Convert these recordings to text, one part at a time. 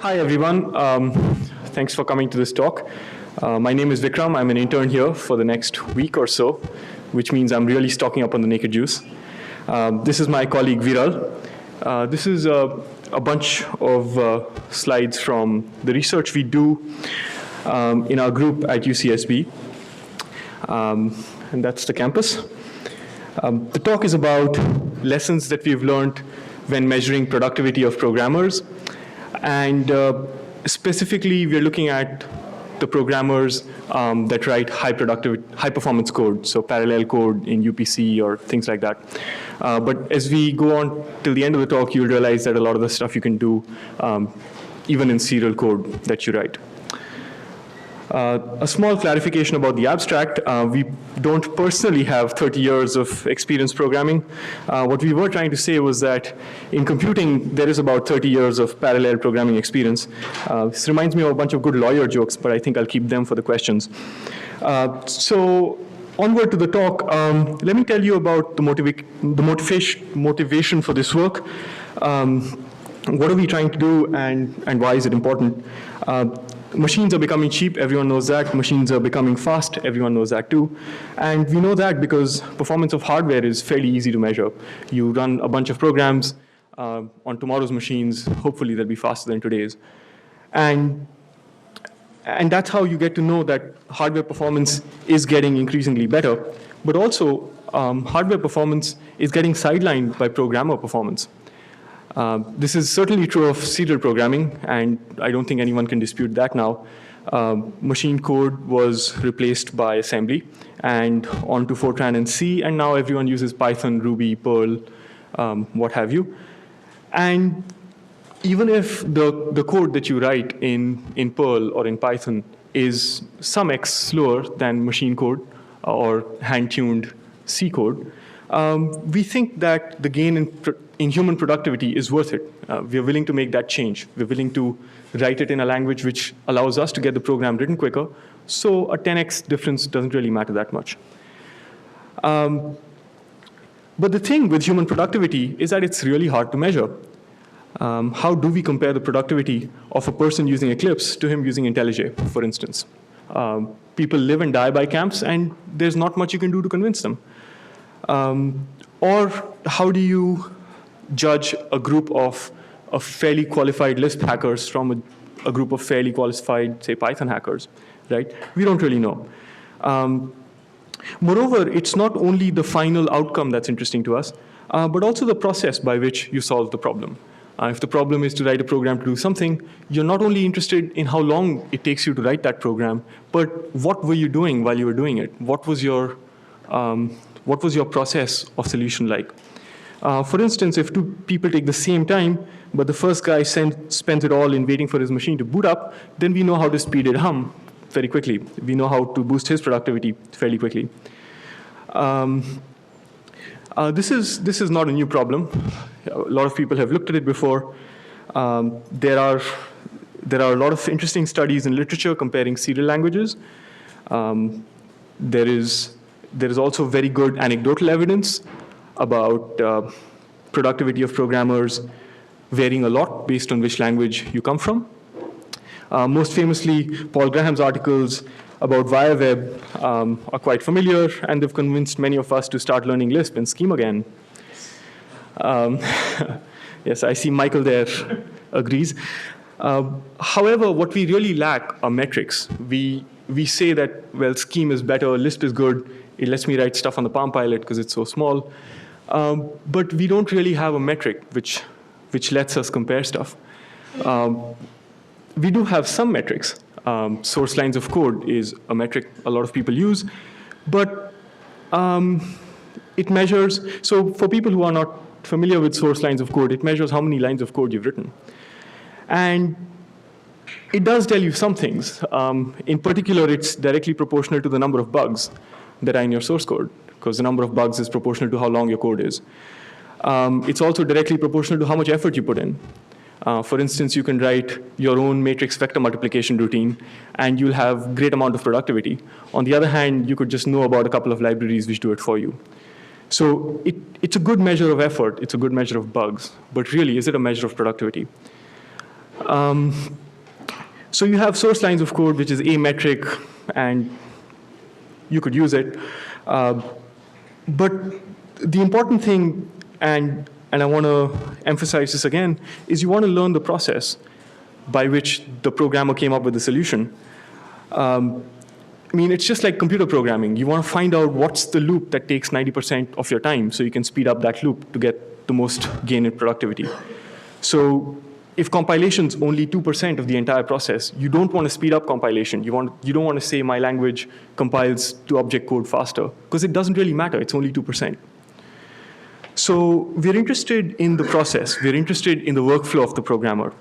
Hi, everyone. Thanks for coming to this talk. My name is Vikram. I'm an intern here for the next week or so, which means I'm really stocking up on the naked juice. This is my colleague, Viral. This is a bunch of slides from the research we do in our group at UCSB. And that's the campus. The talk is about lessons that we've learned when measuring productivity of programmers. And specifically, we're looking at the programmers that write high performance code, so parallel code in UPC or things like that. But as we go on till the end of the talk, you'll realize that a lot of the stuff you can do even in serial code that you write. A small clarification about the abstract. We don't personally have 30 years of experience programming. What we were trying to say was that in computing, there is about 30 years of parallel programming experience. This reminds me of a bunch of good lawyer jokes, but I think I'll keep them for the questions. So onward to the talk, let me tell you about the motivation for this work. What are we trying to do, and why is it important? Machines are becoming cheap, everyone knows that. Machines are becoming fast, everyone knows that too. And we know that because performance of hardware is fairly easy to measure. You run a bunch of programs on tomorrow's machines, hopefully they'll be faster than today's. And that's how you get to know that hardware performance is getting increasingly better, but also hardware performance is getting sidelined by programmer performance. This is certainly true of serial programming, and I don't think anyone can dispute that now. Machine code was replaced by assembly and onto Fortran and C, and now everyone uses Python, Ruby, Perl, what have you. And even if the code that you write in Perl or in Python is some X slower than machine code or hand-tuned C code, we think that the gain in human productivity is worth it. We are willing to make that change. We're willing to write it in a language which allows us to get the program written quicker, so a 10x difference doesn't really matter that much. But the thing with human productivity is that it's really hard to measure. How do we compare the productivity of a person using Eclipse to him using IntelliJ, for instance? People live and die by camps, and there's not much you can do to convince them. Or how do you judge a group of fairly qualified Lisp hackers from a group of fairly qualified, say, Python hackers, right? We don't really know. Moreover, it's not only the final outcome that's interesting to us, but also the process by which you solve the problem. If the problem is to write a program to do something, you're not only interested in how long it takes you to write that program, but what were you doing while you were doing it? What was your process of solution like? For instance, if two people take the same time, but the first guy spends it all in waiting for his machine to boot up, then we know how to speed it very quickly. We know how to boost his productivity fairly quickly. This is not a new problem. A lot of people have looked at it before. There are a lot of interesting studies in literature comparing serial languages. There is also very good anecdotal evidence about productivity of programmers varying a lot based on which language you come from. Most famously, Paul Graham's articles about Wire Web are quite familiar, and they've convinced many of us to start learning Lisp and Scheme again. Yes, I see Michael there agrees. However, what we really lack are metrics. We say that, well, Scheme is better, Lisp is good, it lets me write stuff on the Palm Pilot because it's so small. But we don't really have a metric which lets us compare stuff. We do have some metrics. Source lines of code is a metric a lot of people use, but it measures, so for people who are not familiar with source lines of code, it measures how many lines of code you've written. And it does tell you some things. In particular, it's directly proportional to the number of bugs that are in your source code, because the number of bugs is proportional to how long your code is. It's also directly proportional to how much effort you put in. For instance, you can write your own matrix vector multiplication routine, and you'll have great amount of productivity. On the other hand, you could just know about a couple of libraries which do it for you. So it's a good measure of effort. It's a good measure of bugs. But really, is it a measure of productivity? So you have source lines of code, which is a metric, and you could use it. But the important thing, and I want to emphasize this again, is you want to learn the process by which the programmer came up with the solution. I mean, it's just like computer programming. You want to find out what's the loop that takes 90% of your time so you can speed up that loop to get the most gain in productivity. So if compilation's only 2% of the entire process, you don't want to speed up compilation. You don't want to say my language compiles to object code faster, because it doesn't really matter. It's only 2%. So we're interested in the process. We're interested in the workflow of the programmer.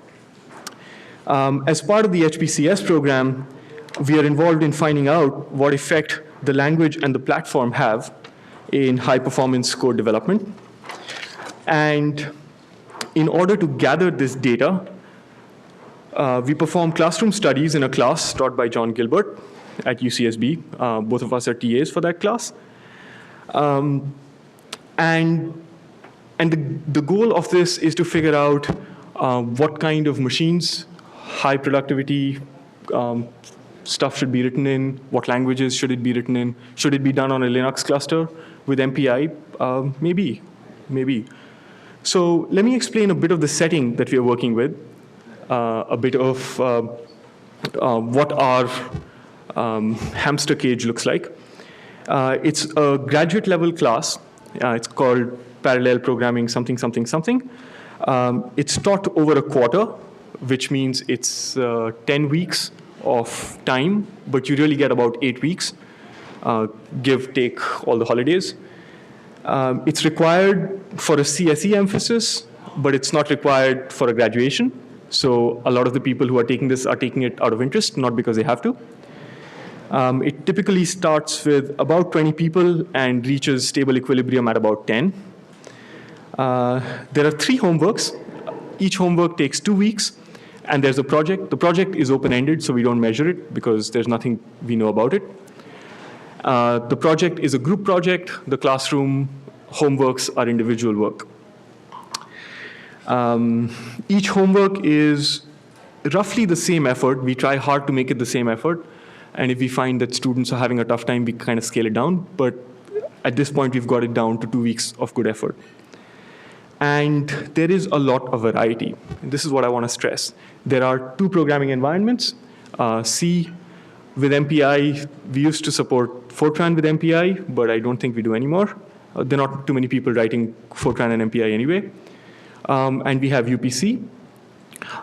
As part of the HPCS program, we are involved in finding out what effect the language and the platform have in high-performance code development. And in order to gather this data, we perform classroom studies in a class taught by John Gilbert at UCSB. Both of us are TAs for that class. And the goal of this is to figure out what kind of machines, high productivity stuff should be written in, what languages should it be written in, should it be done on a Linux cluster with MPI? Maybe. So let me explain a bit of the setting that we are working with, a bit of what our hamster cage looks like. It's a graduate level class. It's called Parallel Programming something, something, something. It's taught over a quarter, which means it's 10 weeks of time, but you really get about 8 weeks, give, take all the holidays. It's required for a CSE emphasis, but it's not required for a graduation. So a lot of the people who are taking this are taking it out of interest, not because they have to. It typically starts with about 20 people and reaches stable equilibrium at about 10. There are 3 homeworks. Each homework takes 2 weeks. And there's a project. The project is open-ended, so we don't measure it because there's nothing we know about it. The project is a group project. The classroom homeworks are individual work. Each homework is roughly the same effort. We try hard to make it the same effort. And if we find that students are having a tough time, we kind of scale it down. But at this point, we've got it down to 2 weeks of good effort. And there is a lot of variety. And this is what I want to stress. There are 2 programming environments. C with MPI, we used to support Fortran with MPI, but I don't think we do anymore. There are not too many people writing Fortran and MPI anyway. And we have UPC.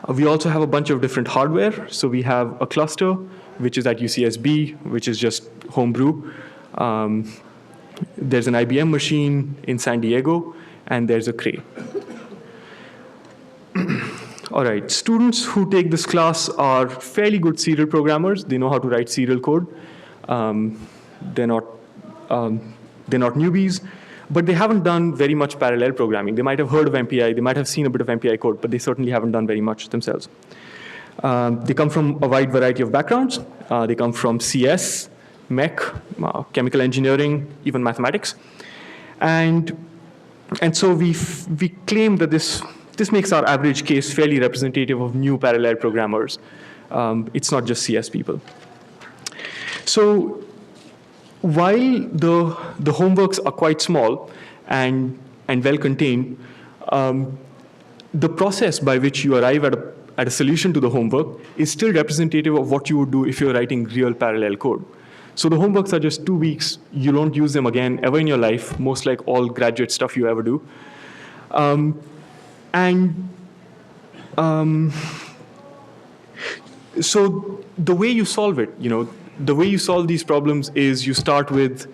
We also have a bunch of different hardware. So we have a cluster, which is at UCSB, which is just homebrew. There's an IBM machine in San Diego, and there's a Cray. All right, students who take this class are fairly good serial programmers. They know how to write serial code. They're not newbies, but they haven't done very much parallel programming. They might have heard of MPI. They might have seen a bit of MPI code, but they certainly haven't done very much themselves. They come from a wide variety of backgrounds. They come from CS, mech, chemical engineering, even mathematics. And so we claim that this makes our average case fairly representative of new parallel programmers. It's not just CS people. So while the homeworks are quite small and well contained, the process by which you arrive at a solution to the homework is still representative of what you would do if you're writing real parallel code. So the homeworks are just 2 weeks. You don't use them again ever in your life, most like all graduate stuff you ever do. So the way you solve it, the way you solve these problems is you start with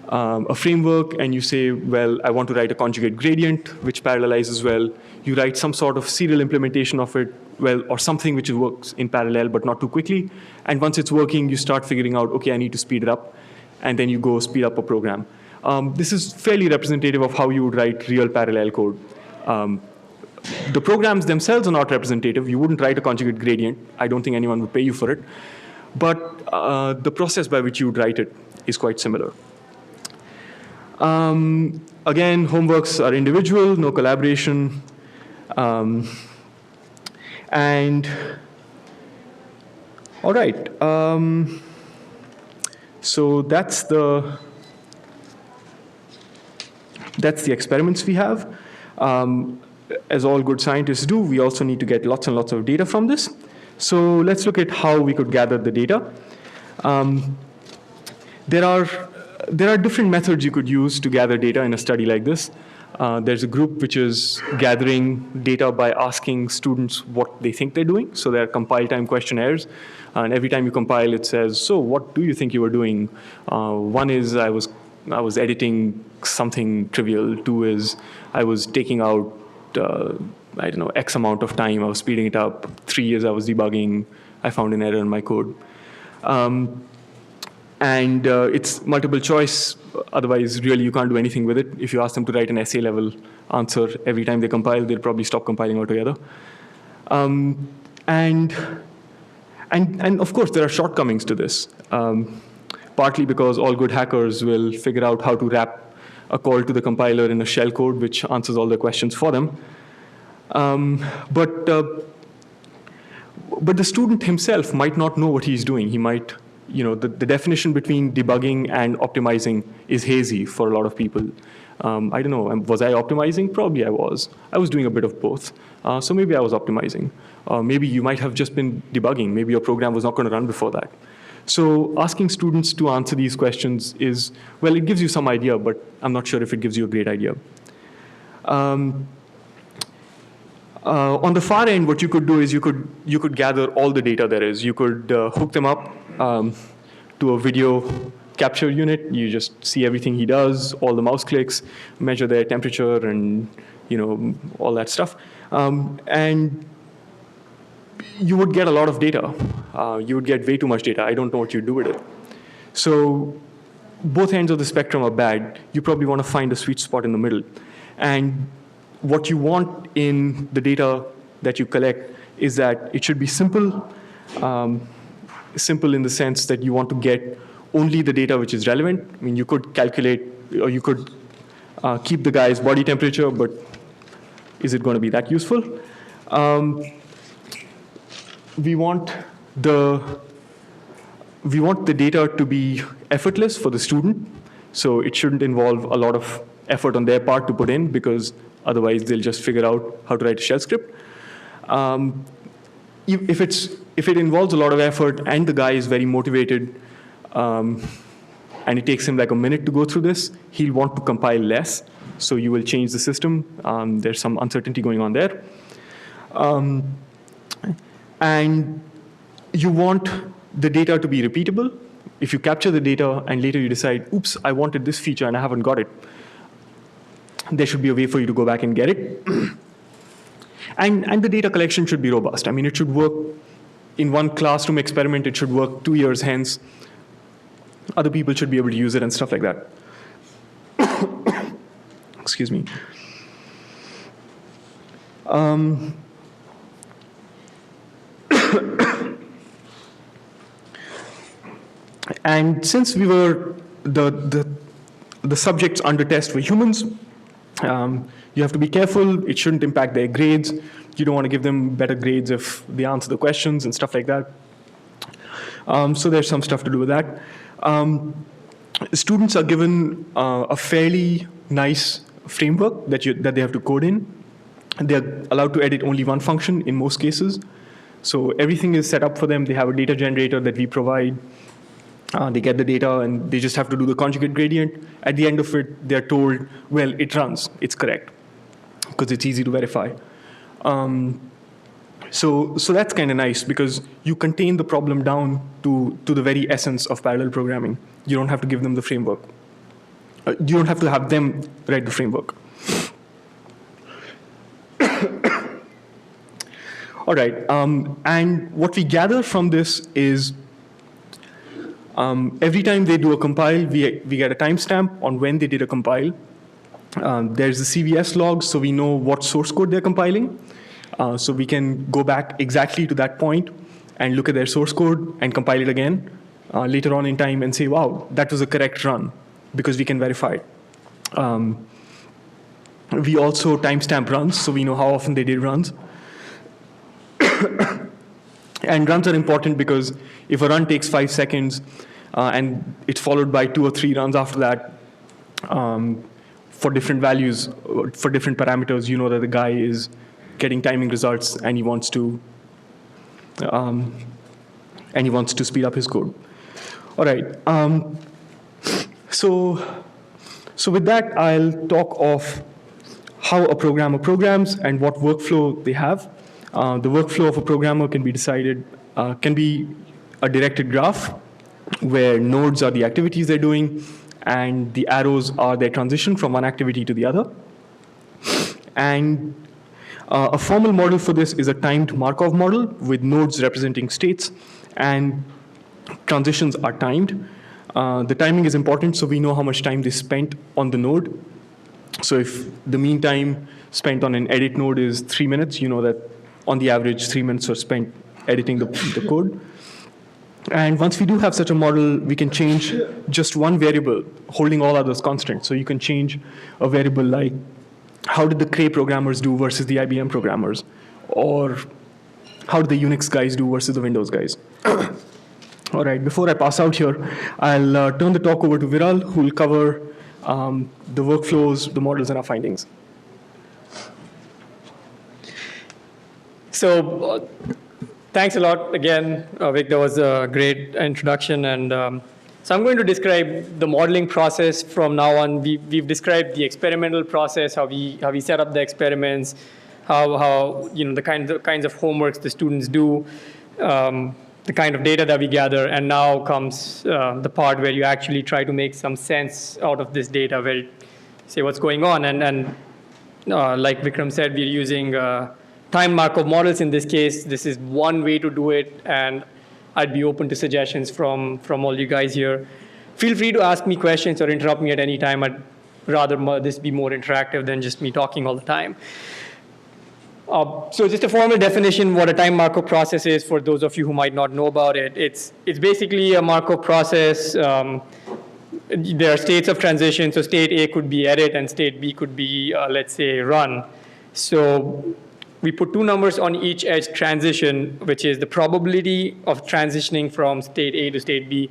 a framework and you say, well, I want to write a conjugate gradient, which parallelizes well. You write some sort of serial implementation of it, well, or something which works in parallel, but not too quickly. And once it's working, you start figuring out, OK, I need to speed it up. And then you go speed up a program. This is fairly representative of how you would write real parallel code. The programs themselves are not representative. You wouldn't write a conjugate gradient. I don't think anyone would pay you for it. But the process by which you would write it is quite similar. Again, homeworks are individual, no collaboration. And all right, so that's the experiments we have. As all good scientists do, we also need to get lots and lots of data from this. So let's look at how we could gather the data. There are different methods you could use to gather data in a study like this. There's a group which is gathering data by asking students what they think they're doing. So there are compile time questionnaires. And every time you compile, it says, so what do you think you were doing? One is I was editing something trivial. Two is I was taking out, I don't know, X amount of time. I was speeding it up. 3 is I was debugging. I found an error in my code. And it's multiple choice. Otherwise, really, you can't do anything with it. If you ask them to write an essay level answer every time they compile, they'll probably stop compiling altogether. And of course, there are shortcomings to this. Partly because all good hackers will figure out how to wrap a call to the compiler in a shell code which answers all the questions for them. But the student himself might not know what he's doing. He might, the definition between debugging and optimizing is hazy for a lot of people. I don't know, was I optimizing? Probably I was. I was doing a bit of both. So maybe I was optimizing. Maybe you might have just been debugging. Maybe your program was not going to run before that. So asking students to answer these questions is, well, it gives you some idea, but I'm not sure if it gives you a great idea. On the far end, what you could do is you could gather all the data there is. You could hook them up to a video capture unit. You just see everything he does, all the mouse clicks, measure their temperature, and all that stuff. And you would get a lot of data. You would get way too much data. I don't know what you'd do with it. So both ends of the spectrum are bad. You probably want to find a sweet spot in the middle. And what you want in the data that you collect is that it should be simple. Simple in the sense that you want to get only the data which is relevant. I mean, you could calculate, or you could keep the guy's body temperature, but is it going to be that useful? We want the data to be effortless for the student, so it shouldn't involve a lot of effort on their part to put in, because otherwise they'll just figure out how to write a shell script. If it involves a lot of effort and the guy is very motivated, and it takes him like a minute to go through this, he'll want to compile less, so you will change the system. There's some uncertainty going on there. And you want the data to be repeatable. If you capture the data and later you decide, oops, I wanted this feature and I haven't got it, there should be a way for you to go back and get it. And the data collection should be robust. I mean, it should work in one classroom experiment. It should work 2 years hence. Other people should be able to use it and stuff like that. Excuse me. And since we were the subjects under test were humans, you have to be careful. It shouldn't impact their grades. You don't want to give them better grades if they answer the questions and stuff like that. So there's some stuff to do with that. Students are given a fairly nice framework that they have to code in. They're allowed to edit only one function in most cases. So everything is set up for them. They have a data generator that we provide. They get the data, and they just have to do the conjugate gradient. At the end of it, they're told, well, it runs. It's correct, because it's easy to verify. So that's kind of nice, because you contain the problem down to the very essence of parallel programming. You don't have to give them the framework. You don't have to have them write the framework. All right, and what we gather from this is every time they do a compile, we get a timestamp on when they did a compile. There's the CVS log, so we know what source code they're compiling. So we can go back exactly to that point and look at their source code and compile it again later on in time and say, wow, that was a correct run, because we can verify it. We also timestamp runs, so we know how often they did runs. And runs are important because if a run takes 5 seconds and it's followed by 2 or 3 runs after that, for different values, for different parameters, you know that the guy is getting timing results and he wants to speed up his code. All right. So with that, I'll talk of how a programmer programs and what workflow they have. The workflow of a programmer can be decided, can be a directed graph where nodes are the activities they're doing and the arrows are their transition from one activity to the other. And a formal model for this is a timed Markov model with nodes representing states and transitions are timed. The timing is important so we know how much time they spent on the node. So if the mean time spent on an edit node is 3 minutes, you know that on the average 3 minutes are spent editing the code. And once we do have such a model, we can change just one variable, holding all others constant. So you can change a variable like, how did the Cray programmers do versus the IBM programmers? Or how did the Unix guys do versus the Windows guys? All right, before I pass out here, I'll turn the talk over to Viral, who will cover the workflows, the models, and our findings. So thanks a lot again, Vic. That was a great introduction. And so I'm going to describe the modeling process from now on. We've described the experimental process, how we set up the experiments, how you know the kinds of homeworks the students do, the kind of data that we gather, and now comes the part where you actually try to make some sense out of this data, where you say what's going on. And like Vikram said, we're using time Markov models in this case. This is one way to do it, and I'd be open to suggestions from all you guys here. Feel free to ask me questions or interrupt me at any time. I'd rather this be more interactive than just me talking all the time. So just a formal definition, what a time Markov process is, for those of you who might not know about it. It's basically a Markov process. There are states of transition. So state A could be edit, and state B could be, let's say, run. So we put 2 numbers on each edge transition, which is the probability of transitioning from state A to state B.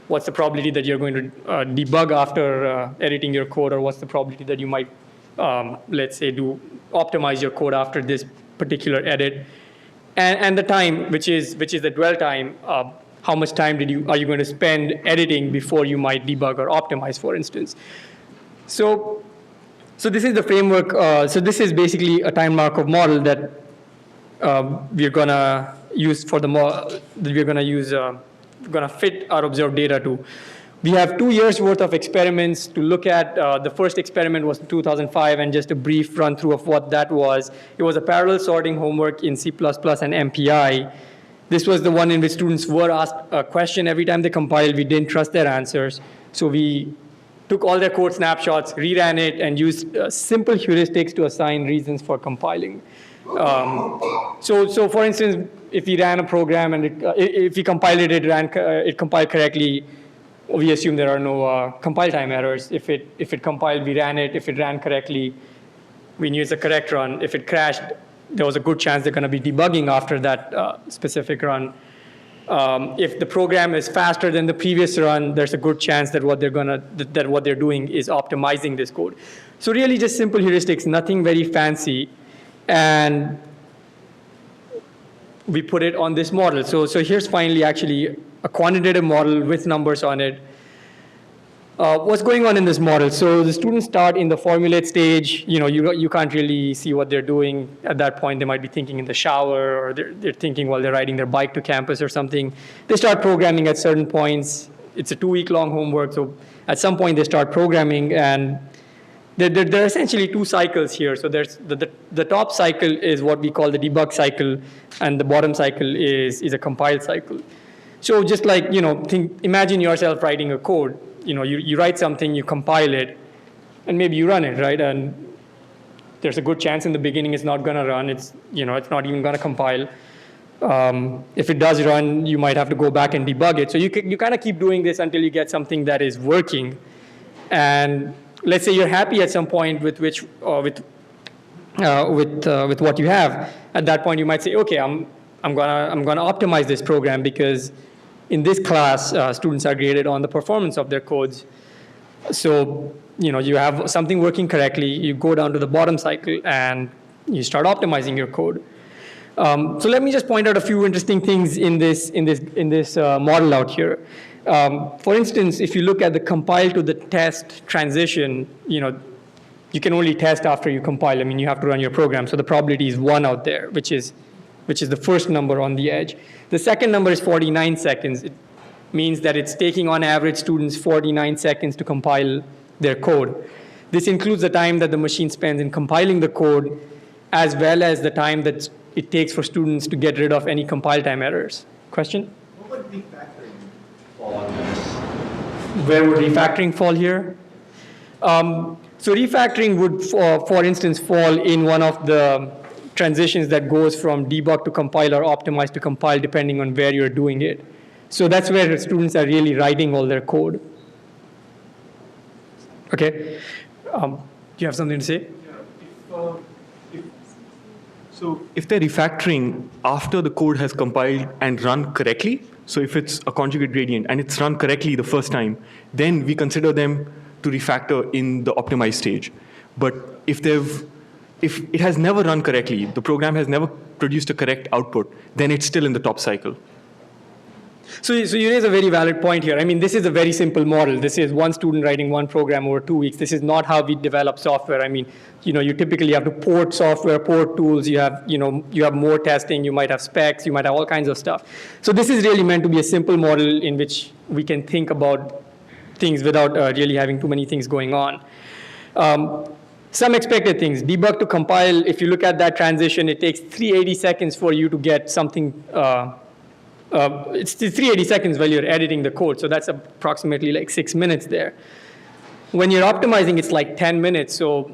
What's the probability that you're going to debug after editing your code, or what's the probability that you might, let's say, optimize your code after this particular edit, and the time, which is the dwell time. How much time are you going to spend editing before you might debug or optimize, for instance? So this is the framework. So this is basically a time Markov model that we're gonna use for we're gonna fit our observed data to. We have 2 years worth of experiments to look at. The first experiment was in 2005, and just a brief run through of what that was. It was a parallel sorting homework in C++ and MPI. This was the one in which students were asked a question every time they compiled. We didn't trust their answers. So we took all their code snapshots, reran it, and used simple heuristics to assign reasons for compiling. So for instance, if we ran a program and if we compiled it, it compiled correctly, we assume there are no compile time errors. If it compiled, we ran it. If it ran correctly, we knew it's a correct run. If it crashed, there was a good chance they're going to be debugging after that specific run. If the program is faster than the previous run, there's a good chance that what they're doing is optimizing this code. So really just simple heuristics, nothing very fancy. And we put it on this model. So here's finally actually a quantitative model with numbers on it. What's going on in this model? So the students start in the formulate stage. You can't really see what they're doing at that point. They might be thinking in the shower, or they're thinking while they're riding their bike to campus or something. They start programming at certain points. It's a 2-week-long homework. So at some point they start programming, and there are essentially 2 cycles here. So there's the top cycle is what we call the debug cycle, and the bottom cycle is a compile cycle. So just like, imagine yourself writing a code. You write something, you compile it, and maybe you run it, right? And there's a good chance in the beginning it's not going to run. It's not even going to compile. If it does run, you might have to go back and debug it. So you kind of keep doing this until you get something that is working. And let's say you're happy at some point with what you have. At that point, you might say, okay, I'm gonna optimize this program because in this class, students are graded on the performance of their codes. So, you have something working correctly, you go down to the bottom cycle and you start optimizing your code. So let me just point out a few interesting things in this model out here. For instance, if you look at the compile to the test transition, you can only test after you compile. I mean, you have to run your program. So the probability is 1 out there, which is the first number on the edge. The second number is 49 seconds. It means that it's taking on average students 49 seconds to compile their code. This includes the time that the machine spends in compiling the code, as well as the time that it takes for students to get rid of any compile time errors. Question? What would refactoring fall on this? Where would refactoring fall here? So refactoring would, for instance, fall in one of the transitions that goes from debug to compile or optimize to compile, depending on where you're doing it. So that's where students are really writing all their code. Okay. Do you have something to say? So if they're refactoring after the code has compiled and run correctly, so if it's a conjugate gradient and it's run correctly the first time, then we consider them to refactor in the optimized stage. But if it has never run correctly, the program has never produced a correct output, then it's still in the top cycle. So you raise a very valid point here. I mean, this is a very simple model. This is one student writing one program over 2 weeks. This is not how we develop software. I mean, you typically have to port software, port tools. You have more testing. You might have specs. You might have all kinds of stuff. So this is really meant to be a simple model in which we can think about things without really having too many things going on. Some expected things. Debug to compile, if you look at that transition, it takes 380 seconds for you to get something. It's 380 seconds while you're editing the code, so that's approximately like 6 minutes there. When you're optimizing, it's like 10 minutes. So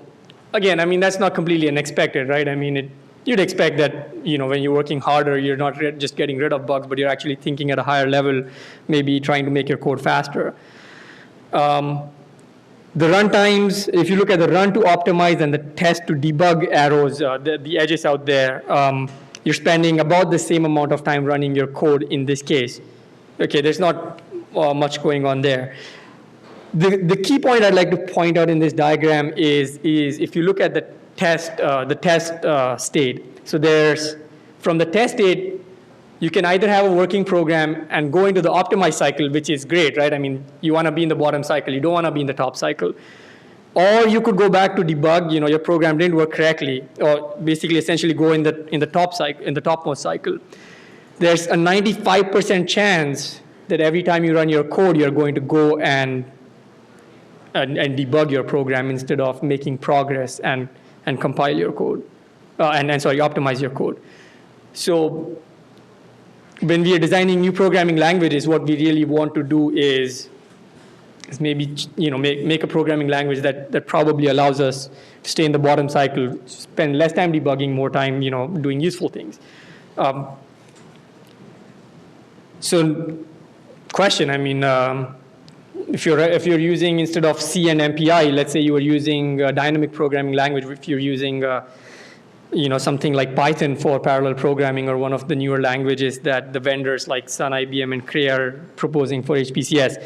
again, I mean, that's not completely unexpected, right? I mean, you'd expect that, when you're working harder, you're not just getting rid of bugs, but you're actually thinking at a higher level, maybe trying to make your code faster. The run times, if you look at the run to optimize and the test to debug arrows, the edges out there, you're spending about the same amount of time running your code in this case. Okay, there's not much going on there. The key point I'd like to point out in this diagram is if you look at the test state. So from the test state, you can either have a working program and go into the optimize cycle, which is great, right? I mean, you want to be in the bottom cycle. You don't want to be in the top cycle. Or you could go back to debug, your program didn't work correctly, or basically essentially go in the top cycle, in the topmost cycle. There's a 95% chance that every time you run your code, you're going to go and debug your program instead of making progress and compile your code, optimize your code. So when we are designing new programming languages, what we really want to do is maybe make a programming language that probably allows us to stay in the bottom cycle, spend less time debugging, more time doing useful things. So question, I mean, if you're using, instead of C and MPI, let's say you were using a dynamic programming language, if you're using something like Python for parallel programming, or one of the newer languages that the vendors like Sun, IBM, and Cray are proposing for HPCS,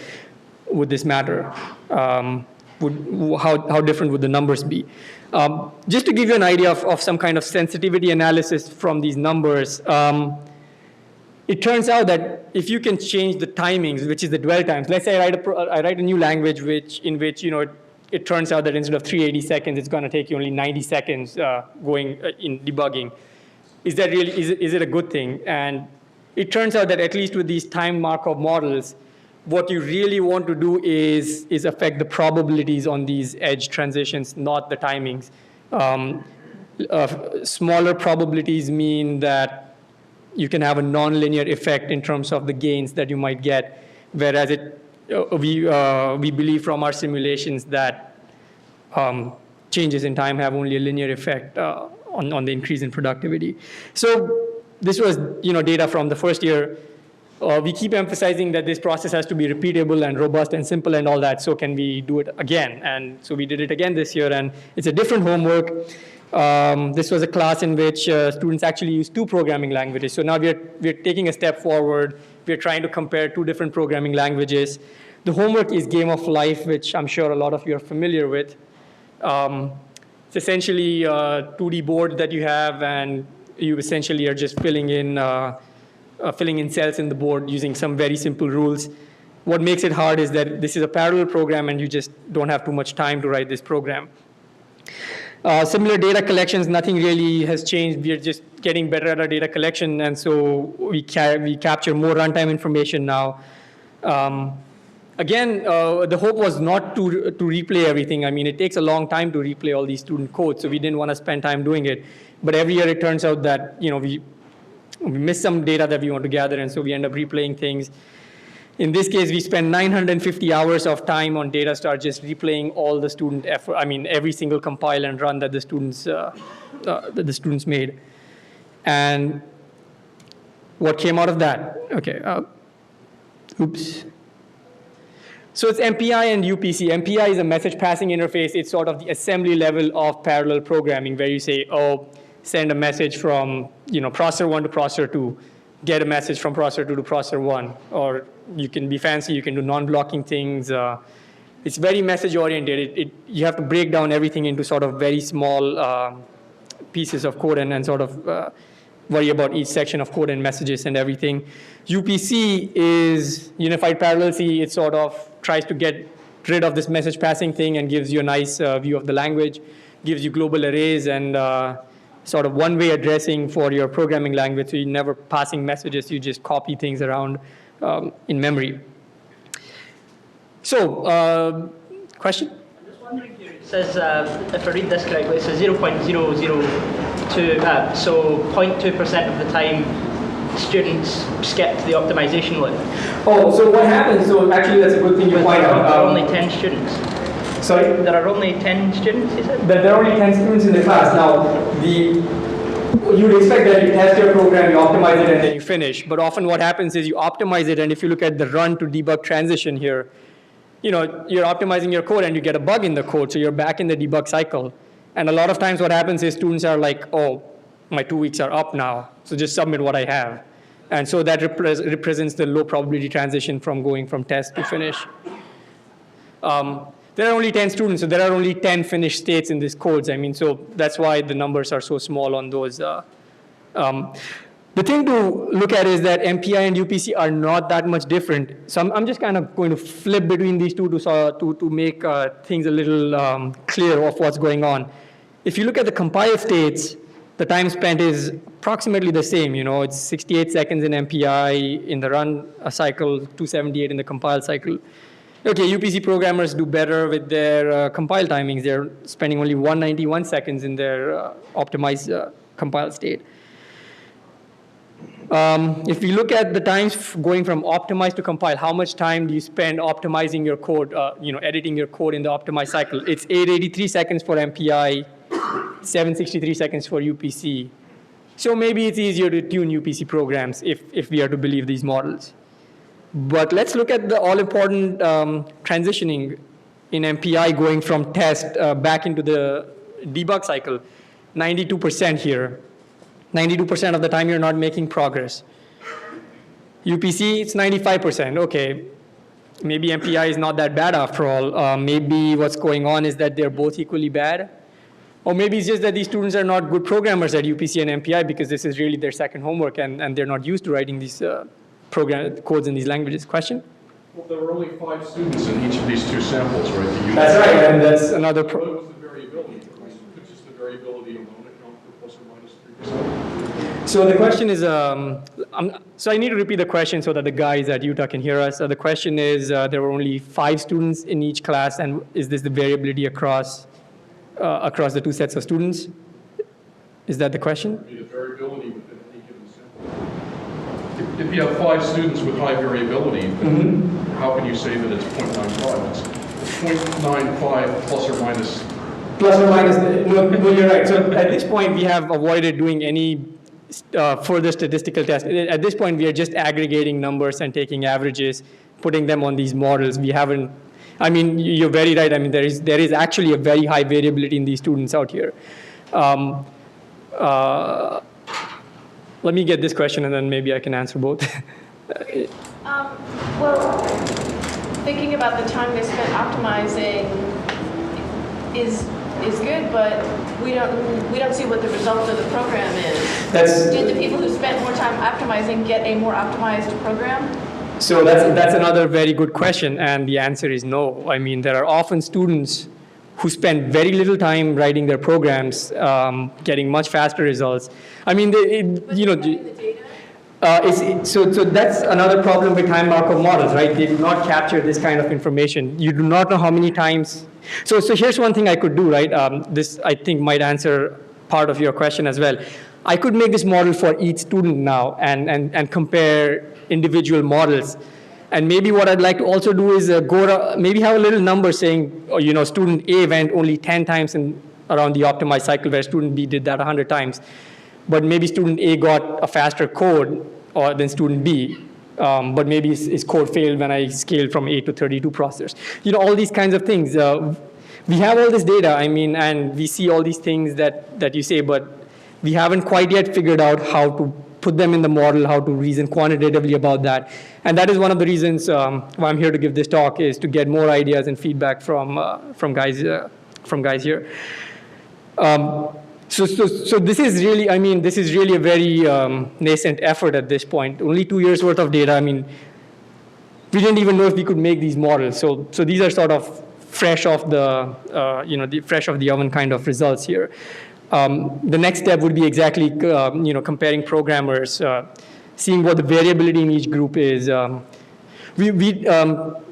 would this matter? How different would the numbers be? Just to give you an idea of some kind of sensitivity analysis from these numbers, it turns out that if you can change the timings, which is the dwell times, let's say I write a new language in which it turns out that instead of 380 seconds, it's going to take you only 90 seconds going in debugging. Is that really, is it a good thing? And it turns out that at least with these time Markov models, what you really want to do is affect the probabilities on these edge transitions, not the timings. Smaller probabilities mean that you can have a nonlinear effect in terms of the gains that you might get, whereas we believe from our simulations that changes in time have only a linear effect on the increase in productivity. So this was data from the first year. We keep emphasizing that this process has to be repeatable and robust and simple and all that, so can we do it again? And so we did it again this year, and it's a different homework. This was a class in which students actually used 2 programming languages. So now we're taking a step forward. We're trying to compare 2 different programming languages. The homework is Game of Life, which I'm sure a lot of you are familiar with. It's essentially a 2D board that you have, and you essentially are just filling in cells in the board using some very simple rules. What makes it hard is that this is a parallel program, and you just don't have too much time to write this program. Similar data collections, nothing really has changed. We're just getting better at our data collection, and so we capture more runtime information now. Again, the hope was not to replay everything. I mean, it takes a long time to replay all these student codes, so we didn't want to spend time doing it. But every year it turns out that we miss some data that we want to gather, and so we end up replaying things. In this case, we spend 950 hours of time on DataStar just replaying all the student effort. I mean, every single compile and run that the students made. And what came out of that? Okay. Oops. So it's MPI and UPC. MPI is a message passing interface. It's sort of the assembly level of parallel programming, where you say, oh, send a message from processor 1 to processor 2, get a message from processor 2 to processor 1, or you can be fancy, you can do non-blocking things. It's very message oriented. You have to break down everything into sort of very small pieces of code and sort of worry about each section of code and messages and everything. UPC is Unified Parallel-C. It sort of tries to get rid of this message passing thing and gives you a nice view of the language, gives you global arrays and sort of one-way addressing for your programming language. So you're never passing messages, you just copy things around in memory. So, question? I'm just wondering here, it says, if I read this correctly, it says 0.002, so 0.2% of the time students skip the optimization loop. Oh, so what happens, so actually that's a good thing you point out. There are only 10 students. Sorry? There are only 10 students, you said? There are only 10 students in the class. Now, you would expect that you test your program, you optimize it, and then you finish. But often what happens is you optimize it, and if you look at the run to debug transition here, you're optimizing your code and you get a bug in the code, so you're back in the debug cycle. And a lot of times what happens is students are like, oh, my 2 weeks are up now, so just submit what I have. And so that represents the low probability transition from going from test to finish. There are only 10 students, so there are only 10 finished states in these codes. I mean, so that's why the numbers are so small on those. The thing to look at is that MPI and UPC are not that much different. So I'm just kind of going to flip between these two to make things a little clear of what's going on. If you look at the compile states, the time spent is approximately the same. It's 68 seconds in MPI in the run cycle, 278 in the compile cycle. Okay, UPC programmers do better with their compile timings. They're spending only 191 seconds in their optimized compile state. If we look at the times going from optimized to compile, how much time do you spend optimizing your code, editing your code in the optimized cycle? It's 883 seconds for MPI, 763 seconds for UPC. So maybe it's easier to tune UPC programs if we are to believe these models. But let's look at the all-important transitioning in MPI going from test back into the debug cycle. 92% here. 92% of the time you're not making progress. UPC, it's 95%. Okay, maybe MPI is not that bad after all. Maybe what's going on is that they're both equally bad. Or maybe it's just that these students are not good programmers at UPC and MPI because this is really their second homework and they're not used to writing these program codes in these languages. Question? Well, there were only 5 students in each of these 2 samples, right? That's right, and that's another What was the variability? Could just the variability alone account for plus or minus 3%? So the question is, so I need to repeat the question so that the guys at Utah can hear us. The question is, there were only 5 students in each class, and is this the variability across the 2 sets of students? Is that the question? The variability within any given sample. If you have 5 students with high variability, then how can you say that it's 0.95? It's 0.95 plus or minus. Plus or minus, no, you're right. So at this point, we have avoided doing any further statistical tests. At this point, we are just aggregating numbers and taking averages, putting them on these models. We haven't, I mean, you're very right. I mean, there is actually a very high variability in these students out here. Let me get this question, and then maybe I can answer both. Well, thinking about the time they spent optimizing is good, but we don't see what the result of the program is. Did the people who spent more time optimizing get a more optimized program? So that's another very good question, and the answer is no. I mean, there are often students who spend very little time writing their programs, getting much faster results. I mean, so that's another problem with time Markov models, right? They do not capture this kind of information. You do not know how many times. So here's one thing I could do, right? This, I think, might answer part of your question as well. I could make this model for each student now and compare individual models. And maybe what I'd like to also do is maybe have a little number saying, student A went only 10 times around the optimized cycle, where student B did that 100 times. But maybe student A got a faster code than student B. But maybe his code failed when I scaled from 8 to 32 processors. All these kinds of things. We have all this data, and we see all these things that you say, but we haven't quite yet figured out how to put them in the model, how to reason quantitatively about that. And that is one of the reasons why I'm here to give this talk, is to get more ideas and feedback from guys here. So this is really, this is really a very nascent effort at this point. Only 2 years worth of data. We didn't even know if we could make these models. So these are sort of fresh off the, fresh off the oven kind of results here. The next step would be exactly, comparing programmers, seeing what the variability in each group is.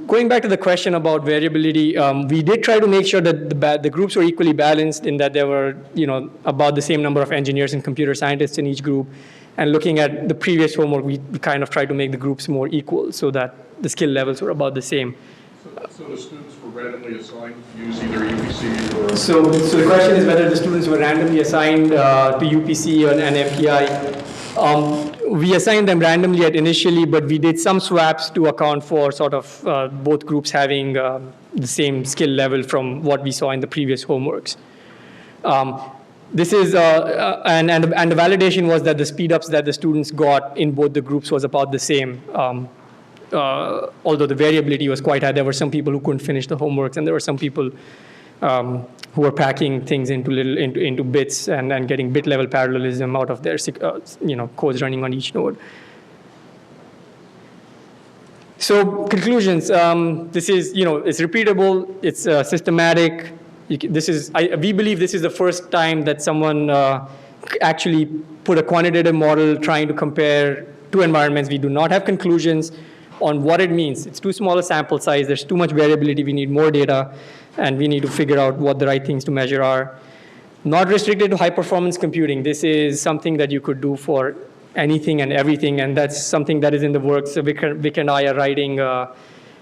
Going back to the question about variability, we did try to make sure that the groups were equally balanced, in that there were, about the same number of engineers and computer scientists in each group. And looking at the previous homework, we kind of tried to make the groups more equal so that the skill levels were about the same. So the students were randomly assigned to use either UPC or... So the question is whether the students were randomly assigned to UPC or an MPI. We assigned them randomly initially, but we did some swaps to account for sort of both groups having the same skill level from what we saw in the previous homeworks. This is, and the validation was that the speedups that the students got in both the groups was about the same. Although the variability was quite high, there were some people who couldn't finish the homeworks, and there were some people who were packing things into bits and getting bit level parallelism out of their codes running on each node. So conclusions. This is it's repeatable. It's systematic. We believe this is the first time that someone actually put a quantitative model trying to compare two environments. We do not have conclusions on what it means. It's too small a sample size. There's too much variability. We need more data, and we need to figure out what the right things to measure are. Not restricted to high performance computing. This is something that you could do for anything and everything, and that's something that is in the works. So Vic and I are writing a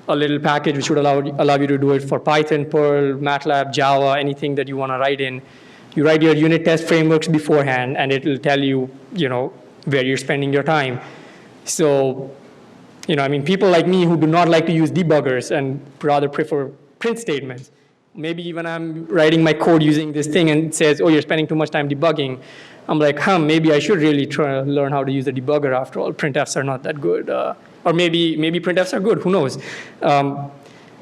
little package which would allow you to do it for Python, Perl, MATLAB, Java, anything that you want to write in. You write your unit test frameworks beforehand, and it will tell you, where you're spending your time. So, people like me who do not like to use debuggers and rather prefer print statements. Maybe when I'm writing my code using this thing and it says, oh, you're spending too much time debugging, I'm like, maybe I should really try to learn how to use a debugger after all. Printfs are not that good. Or maybe printfs are good, who knows?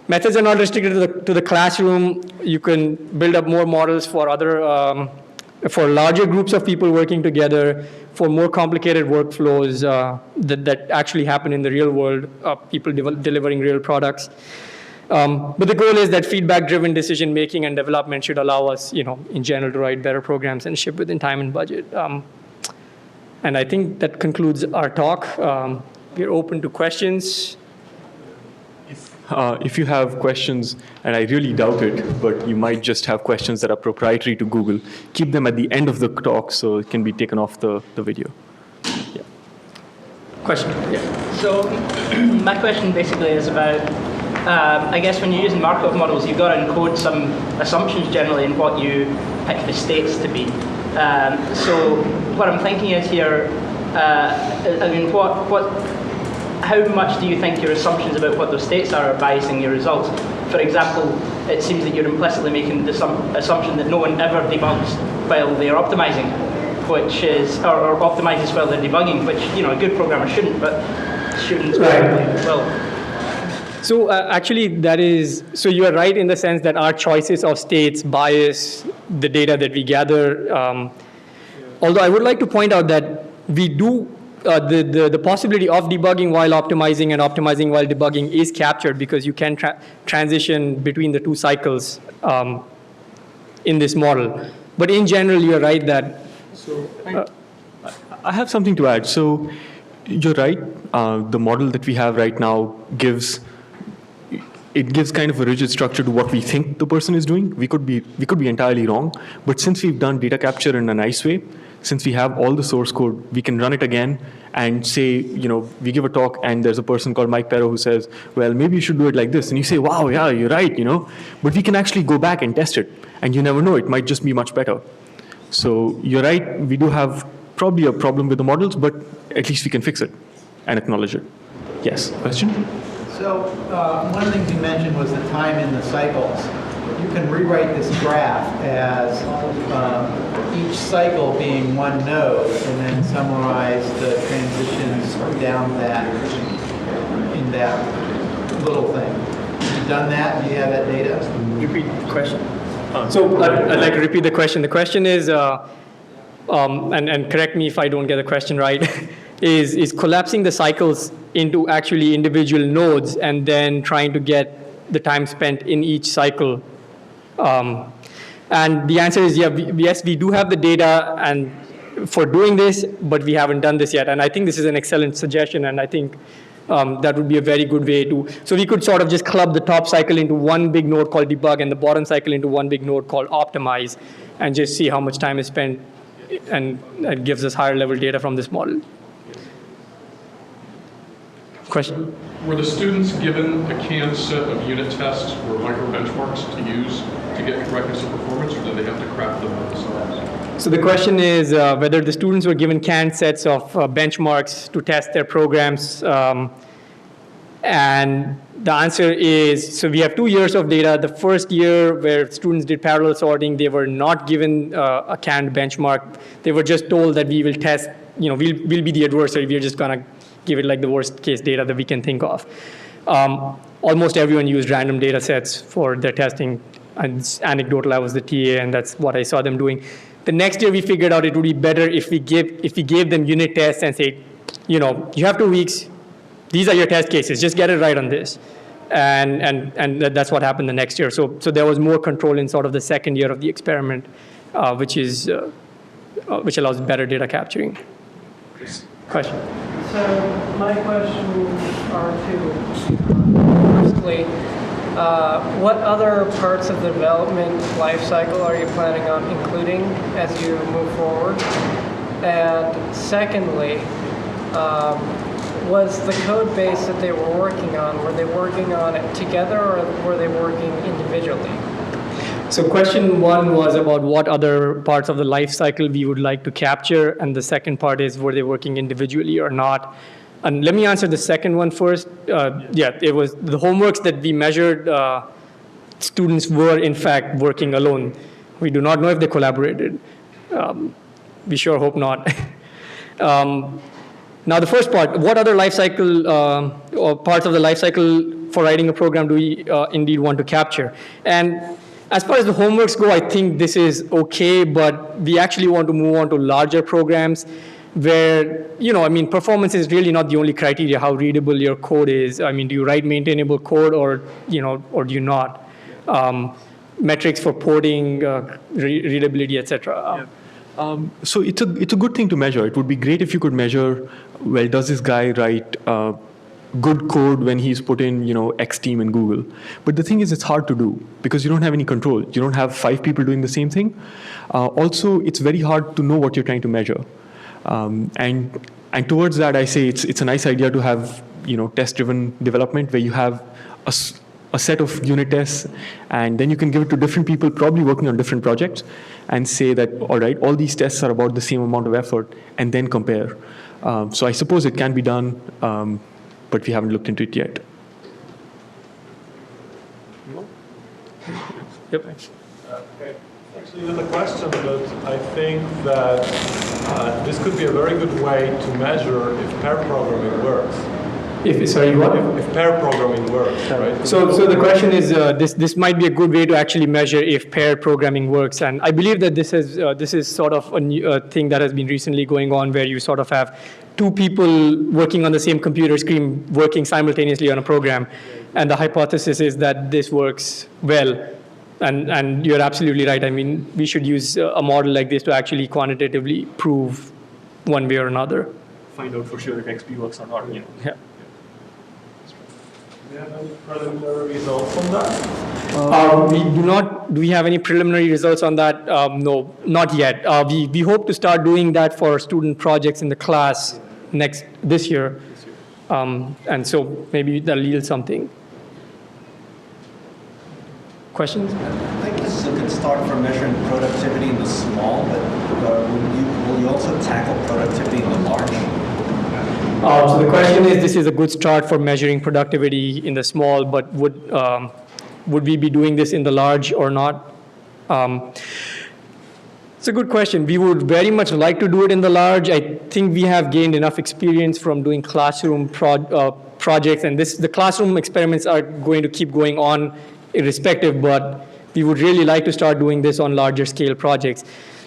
Methods are not restricted to the classroom. You can build up more models for for larger groups of people working together, for more complicated workflows that actually happen in the real world, people delivering real products. But the goal is that feedback-driven decision-making and development should allow us, in general, to write better programs and ship within time and budget. And I think that concludes our talk. We're open to questions. If you have questions, and I really doubt it, but you might just have questions that are proprietary to Google, keep them at the end of the talk so it can be taken off the video. Yeah. Question? Yeah. So my question basically is about, I guess when you're using Markov models, you've got to encode some assumptions generally in what you pick the states to be. So what I'm thinking is here, how much do you think your assumptions about what those states are biasing your results? For example, it seems that you're implicitly making the assumption that no one ever debugs while they're optimizing, which is, or optimizes while they're debugging, which, you know, a good programmer shouldn't, but students probably will. So actually that is, so you are right in the sense that our choices of states bias the data that we gather. Although I would like to point out that we do, the possibility of debugging while optimizing and optimizing while debugging is captured because you can transition between the two cycles in this model. But in general, you're right that. I have something to add. So you're right. The model that we have right now gives kind of a rigid structure to what we think the person is doing. We could be entirely wrong. But since we've done data capture in a nice way, since we have all the source code, we can run it again and say, you know, we give a talk and there's a person called Mike Pero who says, well, maybe you should do it like this. And you say, wow, yeah, you're right, you know. But we can actually go back and test it. And you never know, it might just be much better. So you're right, we do have probably a problem with the models, but at least we can fix it and acknowledge it. Yes, question? So one of the things you mentioned was the time in the cycles. You can rewrite this graph as each cycle being one node and then summarize the transitions down that in that little thing. Have you done that? Do you have that data? Repeat the question. So I'd like to repeat the question. The question is, and correct me if I don't get the question right, is collapsing the cycles into actually individual nodes and then trying to get the time spent in each cycle. And the answer is yes, we do have the data and for doing this, but we haven't done this yet. And I think this is an excellent suggestion, and I think that would be a very good way to, so we could sort of just club the top cycle into one big node called debug and the bottom cycle into one big node called optimize and just see how much time is spent, and that gives us higher level data from this model. Question? Were the students given a canned set of unit tests or micro benchmarks to use to get correctness of performance, or did they have to craft them themselves? So the question is whether the students were given canned sets of benchmarks to test their programs. And the answer is, so we have 2 years of data. The first year where students did parallel sorting, they were not given a canned benchmark. They were just told that we will test, you know, we'll be the adversary. We're just going to give it like the worst case data that we can think of. Almost everyone used random data sets for their testing. And it's anecdotal, I was the TA, and that's what I saw them doing. The next year we figured out it would be better if we gave them unit tests and say, you know, you have 2 weeks. These are your test cases. Just get it right on this. And that's what happened the next year. So there was more control in sort of the second year of the experiment, which allows better data capturing. Question? So my questions are two. Firstly, what other parts of the development life cycle are you planning on including as you move forward? And secondly, was the code base that they were working on, were they working on it together or were they working individually? So question one was about what other parts of the life cycle we would like to capture, and the second part is were they working individually or not. And let me answer the second one first. Yeah, it was the homeworks that we measured, students were in fact working alone. We do not know if they collaborated. We sure hope not. Now the first part, what other life cycle or parts of the life cycle for writing a program do we indeed want to capture? And as far as the homeworks go, I think this is okay, but we actually want to move on to larger programs where, you know, I mean, performance is really not the only criteria, how readable your code is. I mean, do you write maintainable code or, you know, or do you not? Metrics for porting, readability, et cetera. So it's a good thing to measure. It would be great if you could measure, well, does this guy write good code when he's put in, you know, X team in Google? But the thing is, it's hard to do because you don't have any control. You don't have 5 people doing the same thing. Also, it's very hard to know what you're trying to measure. And towards that, I say it's a nice idea to have, you know, test-driven development where you have a set of unit tests, and then you can give it to different people probably working on different projects and say that, all right, all these tests are about the same amount of effort, and then compare. So I suppose it can be done, but we haven't looked into it yet. Yep. Okay. Actually, there's a question, but I think that this could be a very good way to measure if pair programming works. Sorry, what? If pair programming works, right? So the question is, this might be a good way to actually measure if pair programming works, and I believe that this is sort of a new thing that has been recently going on, where you sort of have two people working on the same computer screen, working simultaneously on a program, and the hypothesis is that this works well, and you're absolutely right. I mean, we should use a model like this to actually quantitatively prove one way or another. Find out for sure if XP works or not. You know. Yeah. Do you have any preliminary results on that? We do not. Do we have any preliminary results on that? No, not yet. We hope to start doing that for student projects in the class this year, and so maybe that'll yield something. Questions? I think this is a good start for measuring productivity in the small, but will you also tackle productivity in the large? So the question is, this is a good start for measuring productivity in the small, but would we be doing this in the large or not? It's a good question. We would very much like to do it in the large. I think we have gained enough experience from doing classroom projects, and the classroom experiments are going to keep going on irrespective, but we would really like to start doing this on larger scale projects.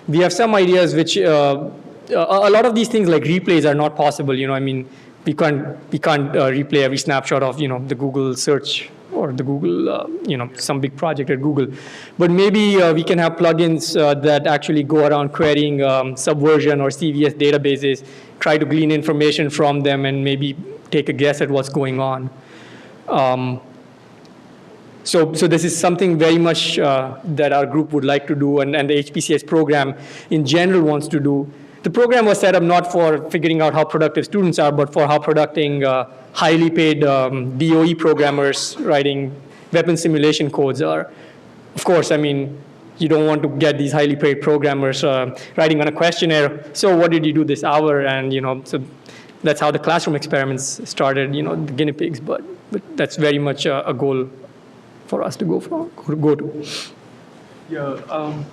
We have some ideas which a lot of these things like replays are not possible. You know, I mean, we can't replay every snapshot of, you know, the Google search or the Google, you know, some big project at Google. But maybe we can have plugins that actually go around querying Subversion or CVS databases, try to glean information from them, and maybe take a guess at what's going on. So this is something very much that our group would like to do, and the HPCS program in general wants to do. The program was set up not for figuring out how productive students are, but for how productive highly paid DOE programmers writing weapon simulation codes are. Of course, I mean, you don't want to get these highly paid programmers writing on a questionnaire, so what did you do this hour? And, you know, so that's how the classroom experiments started, you know, the guinea pigs, but that's very much a goal for us to go to. Yeah,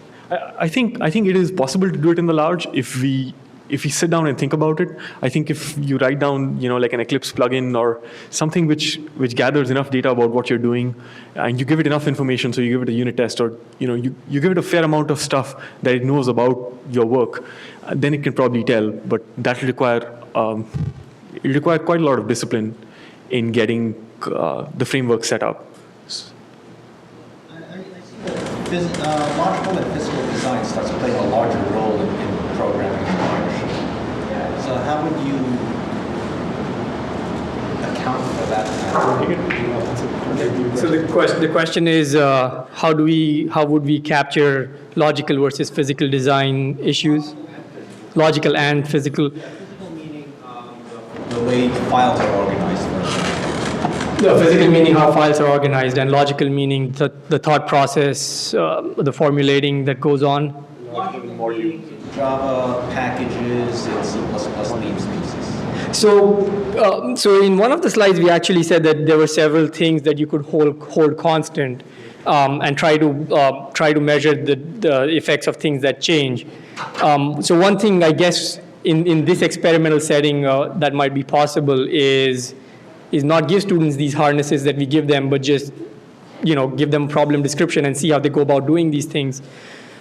I think it is possible to do it in the large if we sit down and think about it. I think if you write down, you know, like an Eclipse plugin or something which gathers enough data about what you're doing, and you give it enough information, so you give it a unit test, or you know, you give it a fair amount of stuff that it knows about your work, then it can probably tell. But that will require quite a lot of discipline in getting the framework set up. Logical and physical design starts playing a larger role in programming in large. So how would you account for that? So the question is, how would we capture logical versus physical design issues? Logical and physical. Physical meaning the way files are organized. The physical meaning how files are organized, and logical meaning the thought process, the formulating that goes on. Java packages and C++ namespaces. So in one of the slides, we actually said that there were several things that you could hold constant, and try to measure the effects of things that change. So one thing, I guess, in this experimental setting that might be possible is not give students these harnesses that we give them, but just, you know, give them problem description and see how they go about doing these things.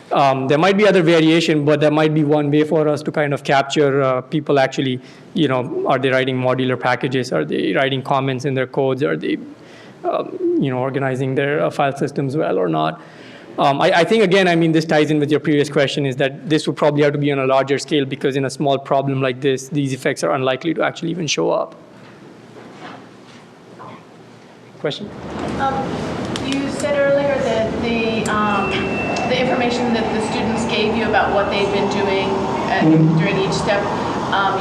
There might be other variation, but there might be one way for us to kind of capture people actually, you know, are they writing modular packages? Are they writing comments in their codes? Are they, you know, organizing their file systems well or not? I think, again, I mean, this ties in with your previous question, is that this would probably have to be on a larger scale, because in a small problem like this, these effects are unlikely to actually even show up. Question? You said earlier that the information that the students gave you about what they've been doing during each step,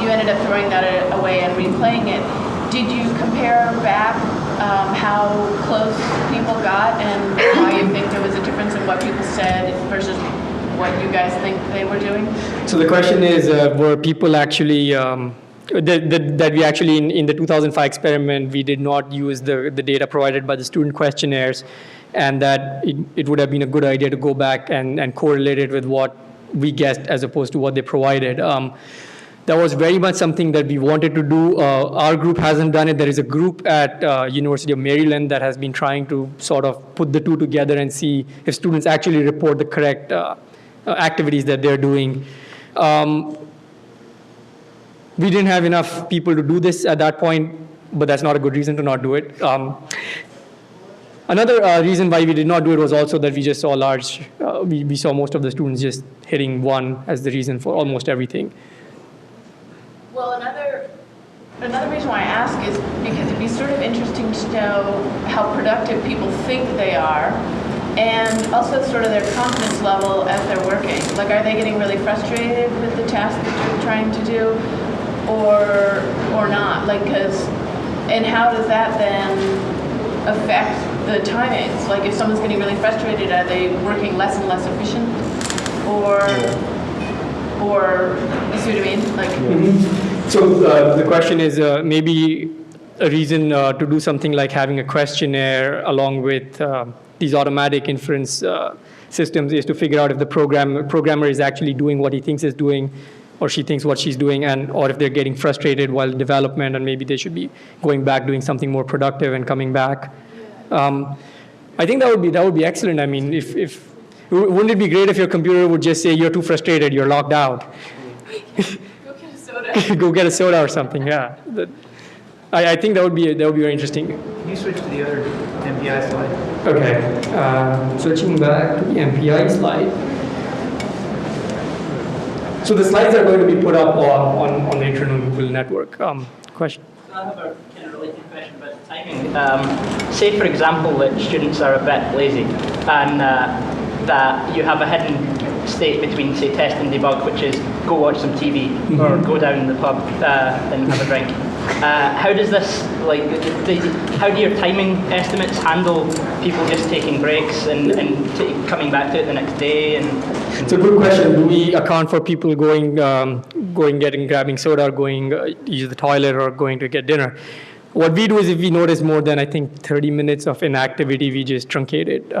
you ended up throwing that away and replaying it. Did you compare back how close people got and why you think there was a difference in what people said versus what you guys think they were doing? So the question is, were people actually, that we actually, in the 2005 experiment, we did not use the data provided by the student questionnaires, and that it would have been a good idea to go back and correlate it with what we guessed as opposed to what they provided. That was very much something that we wanted to do. Our group hasn't done it. There is a group at University of Maryland that has been trying to sort of put the two together and see if students actually report the correct activities that they're doing. We didn't have enough people to do this at that point, but that's not a good reason to not do it. Another reason why we did not do it was also that we just saw we saw most of the students just hitting 1 as the reason for almost everything. Well, another reason why I ask is because it'd be sort of interesting to know how productive people think they are, and also sort of their confidence level as they're working. Like, are they getting really frustrated with the task that you're trying to do, or not? Like, and how does that then affect the timings? Like, if someone's getting really frustrated, are they working less and less efficient, or you see what I mean? Like. So the question is maybe a reason to do something like having a questionnaire along with these automatic inference systems is to figure out if the programmer is actually doing what he thinks is doing, or she thinks what she's doing, or if they're getting frustrated while development, and maybe they should be going back doing something more productive and coming back. I think that would be excellent. I mean, if wouldn't it be great if your computer would just say you're too frustrated, you're locked out? Go get a soda. Go get a soda or something. Yeah, I think that would be very interesting. Can you switch to the other MPI slide? Okay, switching back to the MPI slide. So the slides are going to be put up on the internal Google network. Question? I have a kind of related question about the timing. Say, for example, that students are a bit lazy and that you have a hidden state between, say, test and debug, which is go watch some TV or go down the pub and have a drink. How does this, like, how do your timing estimates handle people just taking breaks and coming back to it the next day? And it's a good question. Do we account for people grabbing soda, or going use the toilet, or going to get dinner? What we do is, if we notice more than, I think, 30 minutes of inactivity, we just truncate it.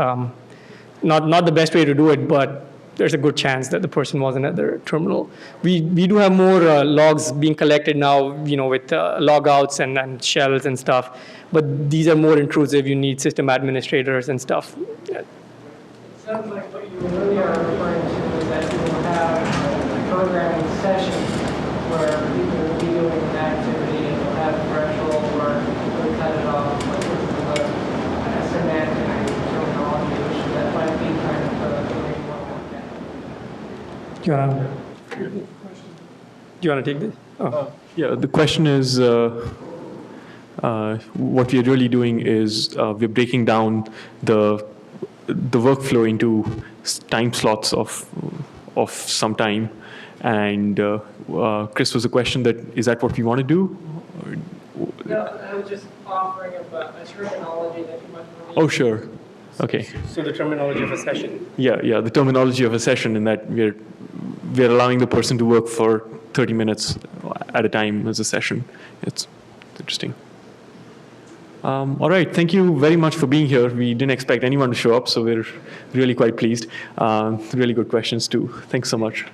Not the best way to do it, but there's a good chance that the person wasn't at their terminal. We do have more logs being collected now, with logouts and shells and stuff, but these are more intrusive. You need system administrators and stuff. Yeah. It sounds like what you really are referring to is that you will have a programming session where people will be doing an activity and you'll have a threshold where you'll cut it off, like with a semantic terminology, which that might be kind of the way you want to look at it. Do you want to take this? Oh. Yeah, the question is, what we're really doing is we're breaking down the workflow into time slots of some time. And Chris, was a question that, is that what we want to do? No, I was just offering a terminology that you might want to Oh, sure. Okay. So the terminology of a session. Yeah, the terminology of a session, in that we're allowing the person to work for 30 minutes at a time as a session. It's interesting. All right, thank you very much for being here. We didn't expect anyone to show up, so we're really quite pleased. Really good questions too. Thanks so much.